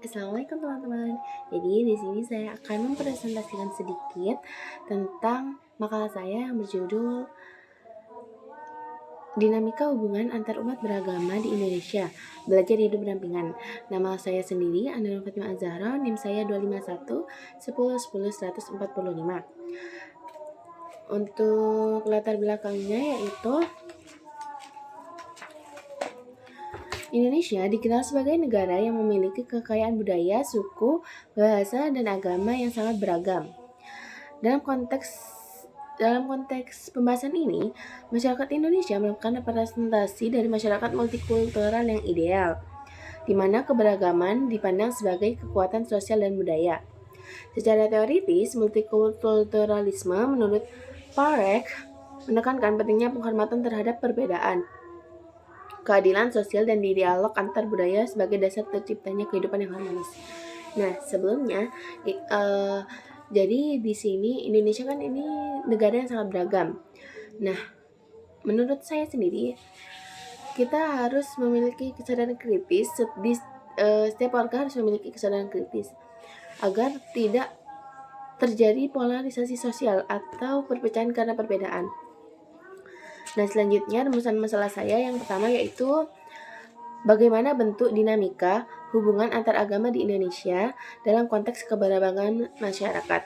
Assalamualaikum teman-teman. Jadi di sini saya akan mempresentasikan sedikit tentang makalah saya yang berjudul Dinamika Hubungan Antar Umat Beragama di Indonesia, Belajar Hidup Berdampingan. Nama saya sendiri Andana Fatimah Az-Zahra, NIM saya 251 10 10 145. Untuk latar belakangnya yaitu Indonesia dikenal sebagai negara yang memiliki kekayaan budaya, suku, bahasa, dan agama yang sangat beragam. Dalam konteks pembahasan ini, masyarakat Indonesia merupakan representasi dari masyarakat multikultural yang ideal, di mana keberagaman dipandang sebagai kekuatan sosial dan budaya. Secara teoritis, multikulturalisme menurut Parek menekankan pentingnya penghormatan terhadap perbedaan, keadilan sosial, dan dialog antar budaya sebagai dasar terciptanya kehidupan yang harmonis. Nah, sebelumnya, jadi di sini Indonesia kan ini negara yang sangat beragam. Nah, menurut saya sendiri, kita harus memiliki kesadaran kritis. Setiap warga harus memiliki kesadaran kritis agar tidak terjadi polarisasi sosial atau perpecahan karena perbedaan. Nah, selanjutnya rumusan masalah saya yang pertama yaitu bagaimana bentuk dinamika hubungan antar agama di Indonesia dalam konteks keberagaman masyarakat.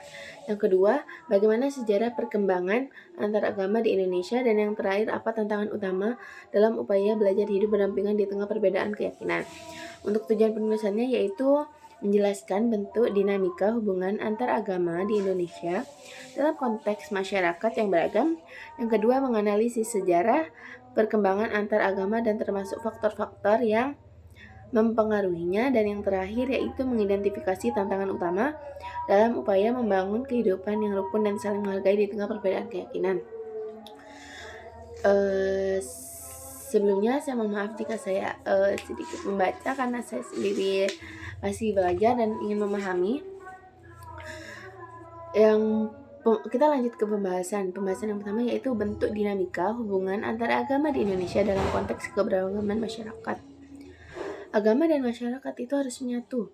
Yang kedua, bagaimana sejarah perkembangan antar agama di Indonesia, dan yang terakhir, apa tantangan utama dalam upaya belajar hidup berdampingan di tengah perbedaan keyakinan. Untuk tujuan penulisannya yaitu menjelaskan bentuk dinamika hubungan antar agama di Indonesia dalam konteks masyarakat yang beragam. Yang kedua, menganalisis sejarah perkembangan antar agama dan termasuk faktor-faktor yang mempengaruhinya, dan yang terakhir yaitu mengidentifikasi tantangan utama dalam upaya membangun kehidupan yang rukun dan saling menghargai di tengah perbedaan keyakinan. Sebelumnya saya mohon maaf jika saya sedikit membaca karena saya sendiri masih belajar dan ingin memahami. Kita lanjut ke pembahasan yang pertama yaitu bentuk dinamika hubungan antara agama di Indonesia dalam konteks keberagaman masyarakat. Agama dan masyarakat itu harus menyatu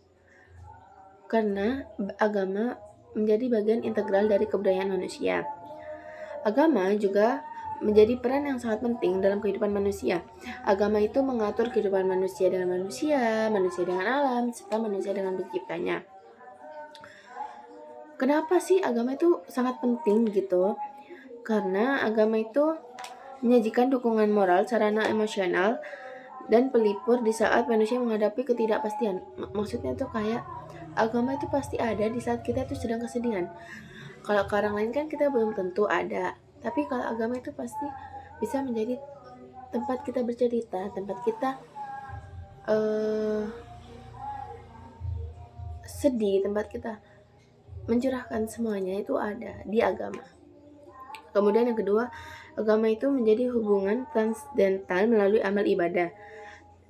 karena agama menjadi bagian integral dari kebudayaan manusia. Agama juga menjadi peran yang sangat penting dalam kehidupan manusia. Agama itu mengatur kehidupan manusia dengan manusia dengan alam, serta manusia dengan penciptanya. Kenapa sih agama itu sangat penting gitu? Karena agama itu menyajikan dukungan moral, sarana emosional, dan pelipur di saat manusia menghadapi ketidakpastian. Maksudnya tuh kayak agama itu pasti ada di saat kita tuh sedang kesedihan. Kalau ke orang lain kan kita belum tentu ada, tapi kalau agama itu pasti bisa menjadi tempat kita bercerita, tempat kita sedih, tempat kita mencurahkan semuanya itu ada di agama. Kemudian yang kedua, agama itu menjadi hubungan transdental melalui amal ibadah.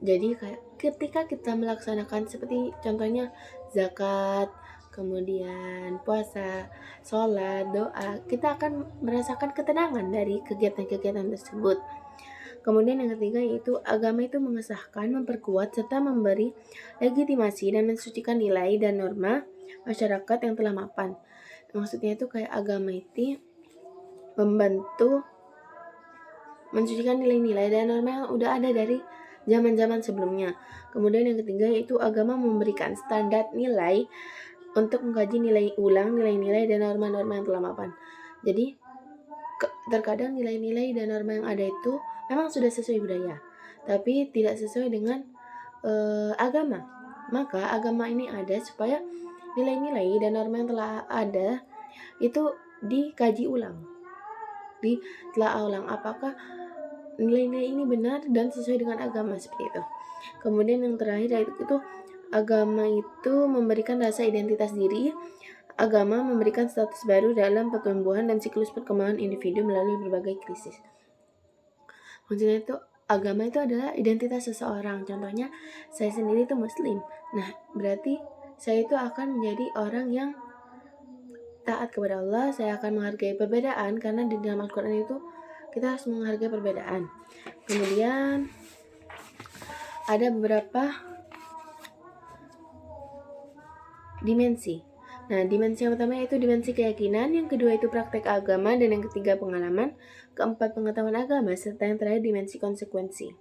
Jadi kayak ketika kita melaksanakan seperti contohnya zakat, kemudian puasa, sholat, doa, kita akan merasakan ketenangan dari kegiatan-kegiatan tersebut. Kemudian yang ketiga yaitu agama itu mengesahkan, memperkuat, serta memberi legitimasi dan mensucikan nilai dan norma masyarakat yang telah mapan. Maksudnya itu kayak agama itu membantu mensucikan nilai-nilai dan norma yang udah ada dari zaman-zaman sebelumnya. Kemudian yang ketiga yaitu agama memberikan standar nilai untuk mengkaji nilai-nilai dan norma-norma yang telah mapan. Jadi terkadang nilai-nilai dan norma yang ada itu memang sudah sesuai budaya, tapi tidak sesuai dengan agama. Maka agama ini ada supaya nilai-nilai dan norma yang telah ada itu dikaji ulang, ditelaah ulang apakah nilai-nilai ini benar dan sesuai dengan agama, seperti itu. Kemudian yang terakhir yaitu agama itu memberikan rasa identitas diri. Agama memberikan status baru dalam pertumbuhan dan siklus perkembangan individu melalui berbagai krisis. Maksudnya itu agama itu adalah identitas seseorang. Contohnya saya sendiri itu muslim. Nah, berarti saya itu akan menjadi orang yang taat kepada Allah. Saya akan menghargai perbedaan karena di dalam Al-Quran itu kita harus menghargai perbedaan. Kemudian ada beberapa dimensi. Nah, dimensi yang pertama yaitu dimensi keyakinan, yang kedua itu praktek agama, dan yang ketiga pengalaman, keempat pengetahuan agama, serta yang terakhir dimensi konsekuensi.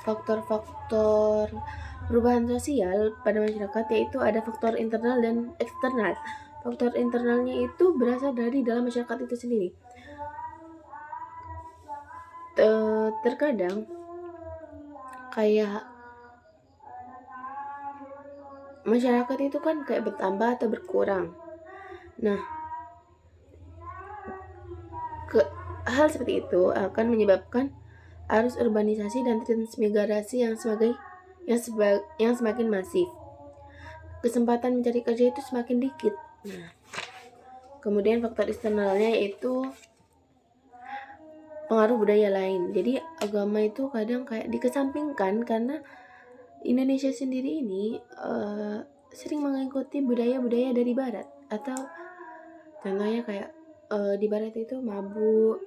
Faktor-faktor perubahan sosial pada masyarakat yaitu ada faktor internal dan eksternal. Faktor internalnya itu berasal dari dalam masyarakat itu sendiri. Terkadang kayak masyarakat itu kan kayak bertambah atau berkurang. Nah, hal seperti itu akan menyebabkan arus urbanisasi dan transmigrasi yang semakin masif. Kesempatan mencari kerja itu semakin dikit. Nah, kemudian faktor eksternalnya yaitu pengaruh budaya lain. Jadi agama itu kadang kayak dikesampingkan karena Indonesia sendiri ini sering mengikuti budaya-budaya dari barat, atau contohnya kayak di barat itu mabuk,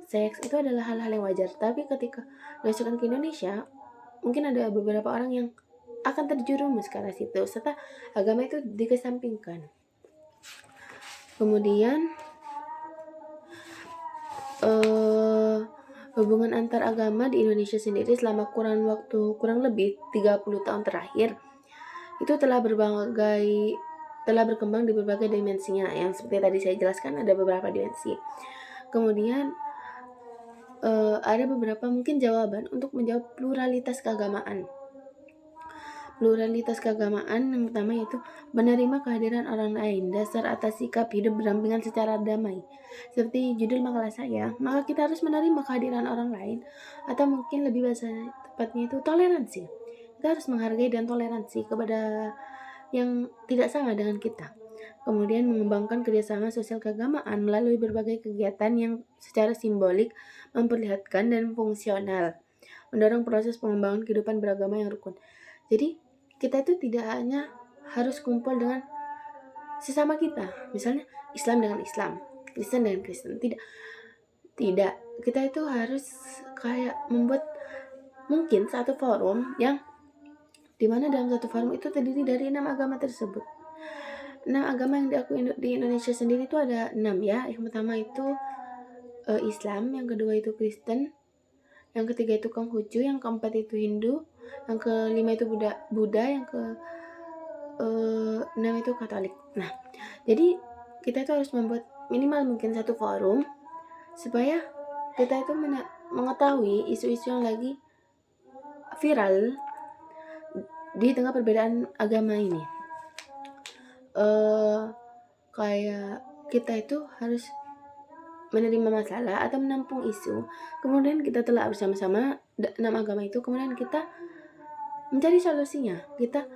seks itu adalah hal-hal yang wajar. Tapi ketika dimasukkan ke Indonesia, mungkin ada beberapa orang yang akan terjerumus ke arah situ, serta agama itu dikesampingkan. Kemudian hubungan antar agama di Indonesia sendiri selama kurang lebih 30 tahun terakhir itu telah berkembang di berbagai dimensinya, yang seperti tadi saya jelaskan ada beberapa dimensi. Kemudian ada beberapa mungkin jawaban untuk menjawab pluralitas keagamaan. Pluralitas keagamaan yang pertama yaitu menerima kehadiran orang lain, dasar atas sikap hidup berdampingan secara damai. Seperti judul makalah saya, maka kita harus menerima kehadiran orang lain, atau mungkin lebih bahasa tepatnya itu toleransi. Kita harus menghargai dan toleransi kepada yang tidak sama dengan kita. Kemudian mengembangkan kerjasama sosial keagamaan melalui berbagai kegiatan yang secara simbolik memperlihatkan dan fungsional, mendorong proses pengembangan kehidupan beragama yang rukun. Jadi kita itu tidak hanya harus kumpul dengan sesama kita, misalnya Islam dengan Islam, Kristen dengan Kristen, tidak. Kita itu harus kayak membuat mungkin satu forum yang dimana dalam satu forum itu terdiri dari 6 agama tersebut. 6 agama yang diakui di Indonesia sendiri itu ada 6 ya. Yang pertama itu Islam, yang kedua itu Kristen, yang ketiga itu Konghucu, yang keempat itu Hindu, yang kelima itu Buddha, yang ke 6 itu Katolik. Nah, jadi kita itu harus membuat minimal mungkin satu forum supaya kita itu mengetahui isu-isu yang lagi viral di tengah perbedaan agama ini. Kayak kita itu harus menerima masalah atau menampung isu, kemudian kita telah bersama-sama 6 agama itu, kemudian kita mencari solusinya. Kita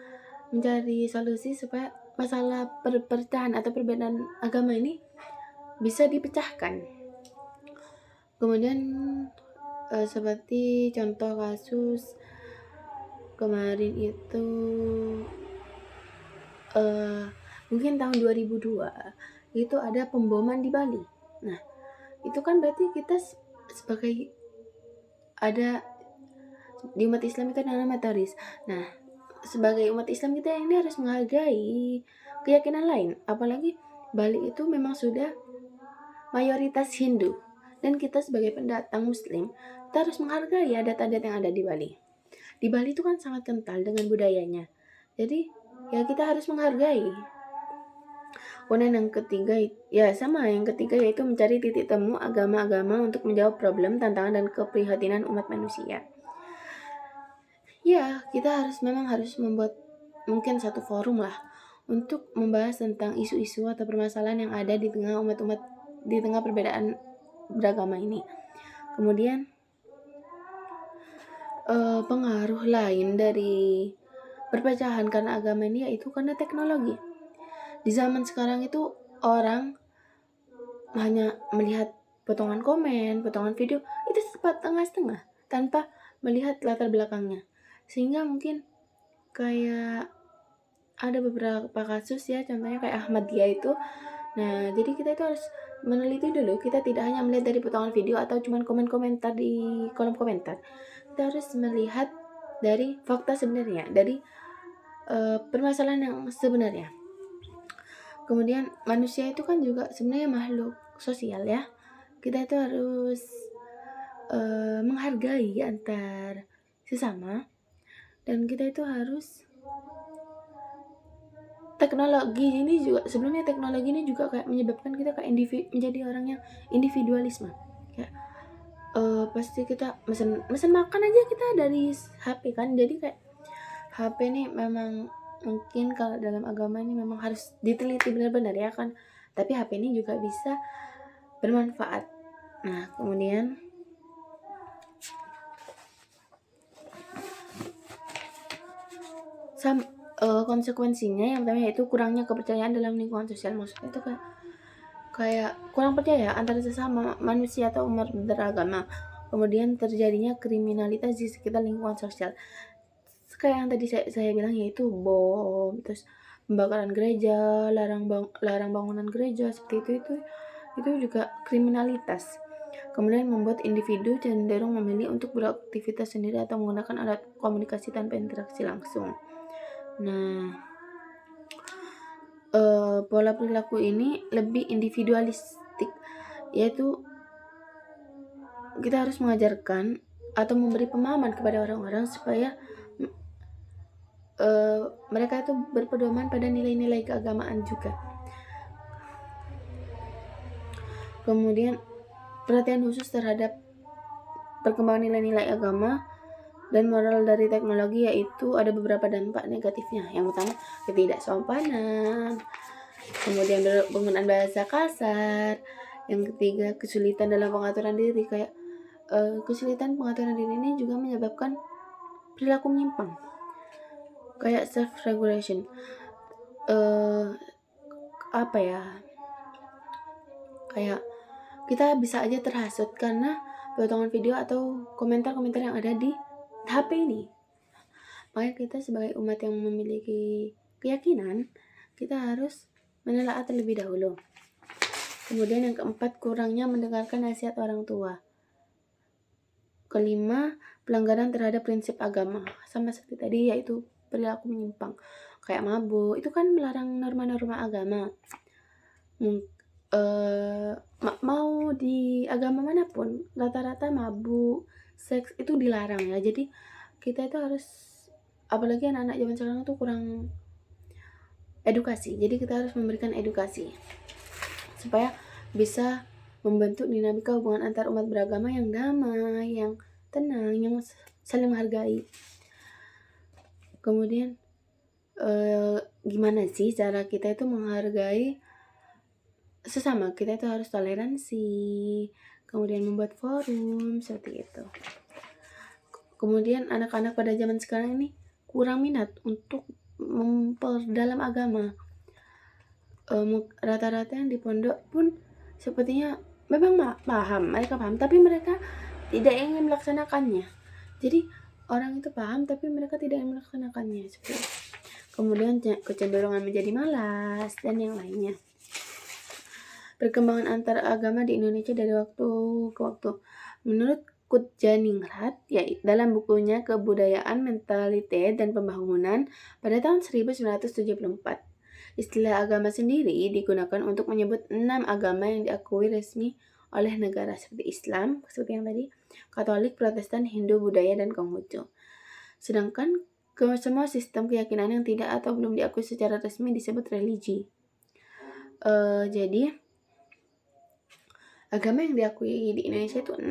mencari solusi supaya masalah perpecahan atau perbedaan agama ini bisa dipecahkan. Kemudian seperti contoh kasus kemarin itu mungkin tahun 2002 itu ada pemboman di Bali. Nah, itu kan berarti kita sebagai ada di umat Islam itu namanya teroris. Nah, sebagai umat Islam kita ini harus menghargai keyakinan lain, apalagi Bali itu memang sudah mayoritas Hindu, dan kita sebagai pendatang Muslim kita harus menghargai adat-adat yang ada di Bali. Di Bali itu kan sangat kental dengan budayanya, jadi ya kita harus menghargai. Kemudian yang ketiga yaitu mencari titik temu agama-agama untuk menjawab problem, tantangan, dan keprihatinan umat manusia. Ya, kita memang harus membuat mungkin satu forum lah untuk membahas tentang isu-isu atau permasalahan yang ada di tengah umat-umat, di tengah perbedaan beragama ini. Kemudian pengaruh lain dari perpecahan karena agama ini yaitu karena teknologi. Di zaman sekarang itu orang hanya melihat potongan komen, potongan video itu setengah-setengah tanpa melihat latar belakangnya, sehingga mungkin kayak ada beberapa kasus ya, contohnya kayak Ahmadiyah itu. Nah, jadi kita itu harus meneliti dulu. Kita tidak hanya melihat dari potongan video atau cuman komen-komentar di kolom komentar. Kita harus melihat dari fakta sebenarnya, dari permasalahan yang sebenarnya. Kemudian manusia itu kan juga sebenarnya makhluk sosial ya. Kita itu harus menghargai antar sesama, dan kita itu harus teknologi ini juga kayak menyebabkan kita kayak menjadi orang yang individualisme. Kayak pasti kita mesen makan aja kita dari HP kan. Jadi kayak HP ini memang mungkin kalau dalam agama ini memang harus diteliti benar-benar ya kan. Tapi HP ini juga bisa bermanfaat. Nah, kemudian konsekuensinya yang pertama yaitu kurangnya kepercayaan dalam lingkungan sosial. Maksudnya itu kayak kurang percaya antara sesama manusia atau umat beragama. Kemudian terjadinya kriminalitas di sekitar lingkungan sosial. Kayak yang tadi saya bilang, yaitu bom, terus pembakaran gereja, larang bangunan gereja, seperti itu juga kriminalitas. Kemudian membuat individu cenderung memilih untuk beraktivitas sendiri atau menggunakan alat komunikasi tanpa interaksi langsung. Nah, pola perilaku ini lebih individualistik, yaitu kita harus mengajarkan atau memberi pemahaman kepada orang-orang supaya mereka itu berpedoman pada nilai-nilai keagamaan juga. Kemudian perhatian khusus terhadap perkembangan nilai-nilai agama dan moral dari teknologi, yaitu ada beberapa dampak negatifnya. Yang pertama, ketidaksopanan, kemudian penggunaan bahasa kasar. Yang ketiga, kesulitan dalam pengaturan diri. Kayak kesulitan pengaturan diri ini juga menyebabkan perilaku menyimpang, kayak self regulation. Kayak kita bisa aja terhasut karena potongan video atau komentar-komentar yang ada di HP ini. Makanya kita sebagai umat yang memiliki keyakinan, kita harus menelaah terlebih dahulu. Kemudian yang keempat, kurangnya mendengarkan nasihat orang tua. Kelima, pelanggaran terhadap prinsip agama. Sama seperti tadi, yaitu perilaku menyimpang. Kayak mabuk, itu kan melarang norma-norma agama. Mau di agama manapun, rata-rata mabuk, seks itu dilarang ya. Jadi kita itu harus, apalagi anak-anak zaman sekarang itu kurang edukasi. Jadi kita harus memberikan edukasi supaya bisa membentuk dinamika hubungan antar umat beragama yang damai, yang tenang, yang saling menghargai. Kemudian gimana sih cara kita itu menghargai sesama? Kita itu harus toleransi, kemudian membuat forum seperti itu. Kemudian anak-anak pada zaman sekarang ini kurang minat untuk memperdalam agama. Rata-rata yang di pondok pun sepertinya memang mereka paham, tapi mereka tidak ingin melaksanakannya. Jadi orang itu paham tapi mereka tidak ingin melaksanakannya. Kemudian kecenderungan menjadi malas dan yang lainnya. Perkembangan antar agama di Indonesia dari waktu ke waktu. Menurut Kutjaningrat, yaitu dalam bukunya Kebudayaan, Mentalitas, dan Pembangunan pada tahun 1974. Istilah agama sendiri digunakan untuk menyebut 6 agama yang diakui resmi oleh negara seperti Islam, seperti yang tadi, Katolik, Protestan, Hindu, Buddha, dan Konghucu. Sedangkan semua sistem keyakinan yang tidak atau belum diakui secara resmi disebut religi. Jadi agama yang diakui di Indonesia itu 6.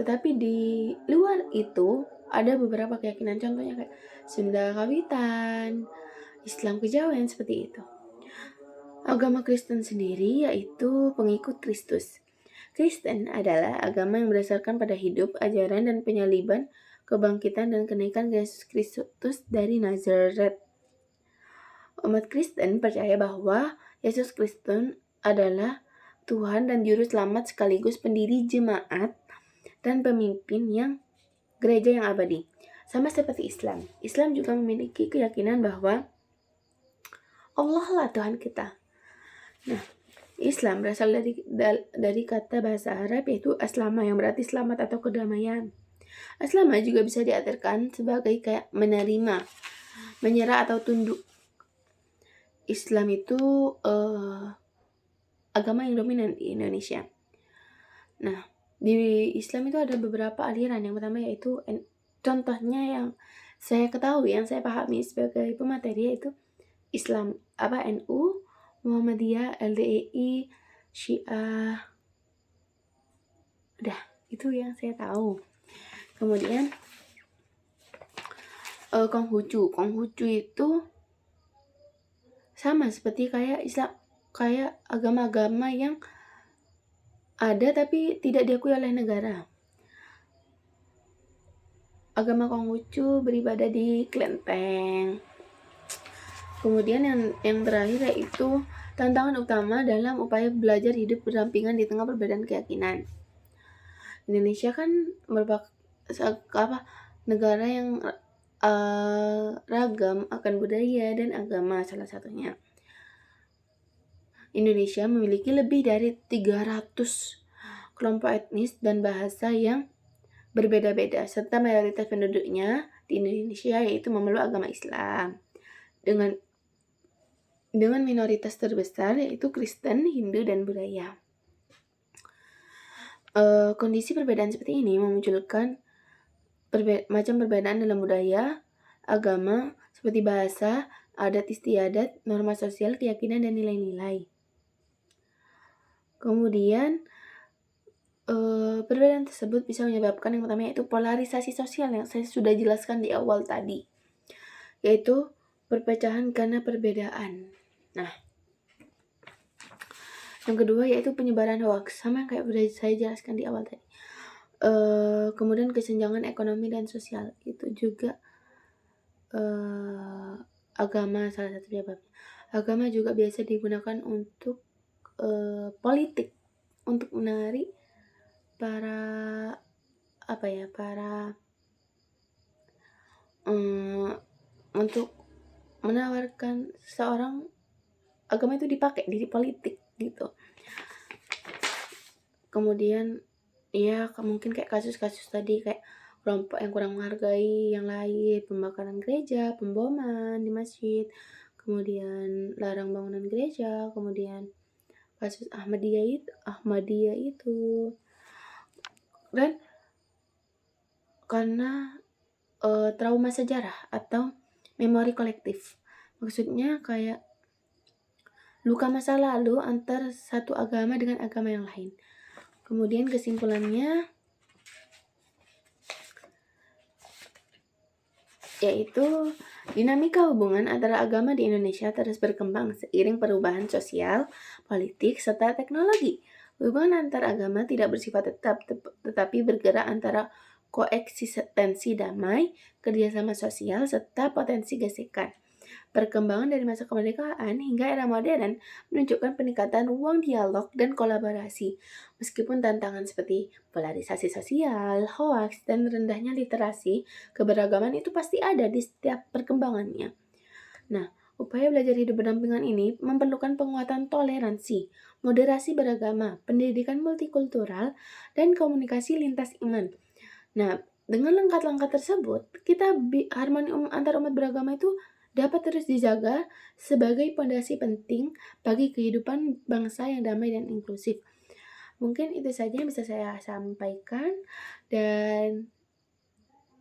Tetapi di luar itu ada beberapa keyakinan, contohnya kayak Sunda Kawitan, Islam Kejawen, seperti itu. Agama Kristen sendiri yaitu pengikut Kristus. Kristen adalah agama yang berdasarkan pada hidup, ajaran, dan penyaliban, kebangkitan, dan kenaikan Yesus Kristus dari Nazaret. Umat Kristen percaya bahwa Yesus Kristus adalah Tuhan dan Juru Selamat sekaligus pendiri jemaat dan pemimpin yang gereja yang abadi. Sama seperti Islam. Islam juga memiliki keyakinan bahwa Allah lah Tuhan kita. Nah, Islam berasal dari kata bahasa Arab yaitu aslama yang berarti selamat atau kedamaian. Aslama juga bisa diartikan sebagai kayak menerima, menyerah atau tunduk. Islam itu agama yang dominan di Indonesia. Nah, di Islam itu ada beberapa aliran. Yang pertama yaitu contohnya yang saya ketahui, yang saya pahami sebagai pemateri yaitu Islam NU, Muhammadiyah, LDII, Syiah. Udah, itu yang saya tahu. Kemudian Konghucu itu sama seperti kayak Islam, kayak agama-agama yang ada tapi tidak diakui oleh negara. Agama Konghucu beribadah di kelenteng. Kemudian yang terakhir yaitu tantangan utama dalam upaya belajar hidup berdampingan di tengah perbedaan keyakinan. Indonesia kan merupakan negara yang ragam akan budaya dan agama salah satunya. Indonesia memiliki lebih dari 300 kelompok etnis dan bahasa yang berbeda-beda, serta mayoritas penduduknya di Indonesia yaitu memeluk agama Islam. Dengan minoritas terbesar yaitu Kristen, Hindu, dan Buddha. Kondisi perbedaan seperti ini memunculkan macam perbedaan dalam budaya, agama, seperti bahasa, adat istiadat, norma sosial, keyakinan, dan nilai-nilai. Kemudian perbedaan tersebut bisa menyebabkan yang pertama yaitu polarisasi sosial yang saya sudah jelaskan di awal tadi, yaitu perpecahan karena perbedaan. Nah, yang kedua yaitu penyebaran hoax, sama yang kayak udah saya jelaskan di awal tadi. Kemudian kesenjangan ekonomi dan sosial, itu juga agama salah satu penyebabnya. Agama juga biasa digunakan untuk politik, untuk menarik untuk menawarkan seorang agama itu dipakai di politik gitu. Kemudian ya mungkin kayak kasus-kasus tadi kayak kelompok yang kurang menghargai yang lain, pembakaran gereja, pemboman di masjid, kemudian larang bangunan gereja, kemudian kasus Ahmadiyah itu. Dan karena trauma sejarah atau memori kolektif. Maksudnya kayak luka masa lalu antar satu agama dengan agama yang lain. Kemudian kesimpulannya yaitu dinamika hubungan antara agama di Indonesia terus berkembang seiring perubahan sosial, politik, serta teknologi. Hubungan antar agama tidak bersifat tetap, tetapi bergerak antara koeksistensi damai, kerjasama sosial, serta potensi gesekan. Perkembangan dari masa kemerdekaan hingga era modern menunjukkan peningkatan ruang dialog dan kolaborasi. Meskipun tantangan seperti polarisasi sosial, hoaks, dan rendahnya literasi, keberagaman itu pasti ada di setiap perkembangannya. Nah, upaya belajar hidup berdampingan ini memerlukan penguatan toleransi, moderasi beragama, pendidikan multikultural, dan komunikasi lintas iman. Nah, dengan langkah-langkah tersebut, harmoni antar umat beragama itu dapat terus dijaga sebagai fondasi penting bagi kehidupan bangsa yang damai dan inklusif. Mungkin itu saja yang bisa saya sampaikan, dan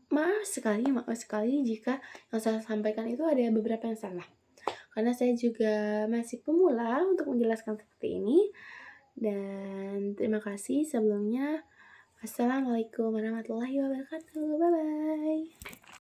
maaf sekali jika yang saya sampaikan itu ada beberapa yang salah. Karena saya juga masih pemula untuk menjelaskan seperti ini. Dan terima kasih sebelumnya. Assalamualaikum warahmatullahi wabarakatuh. Bye-bye.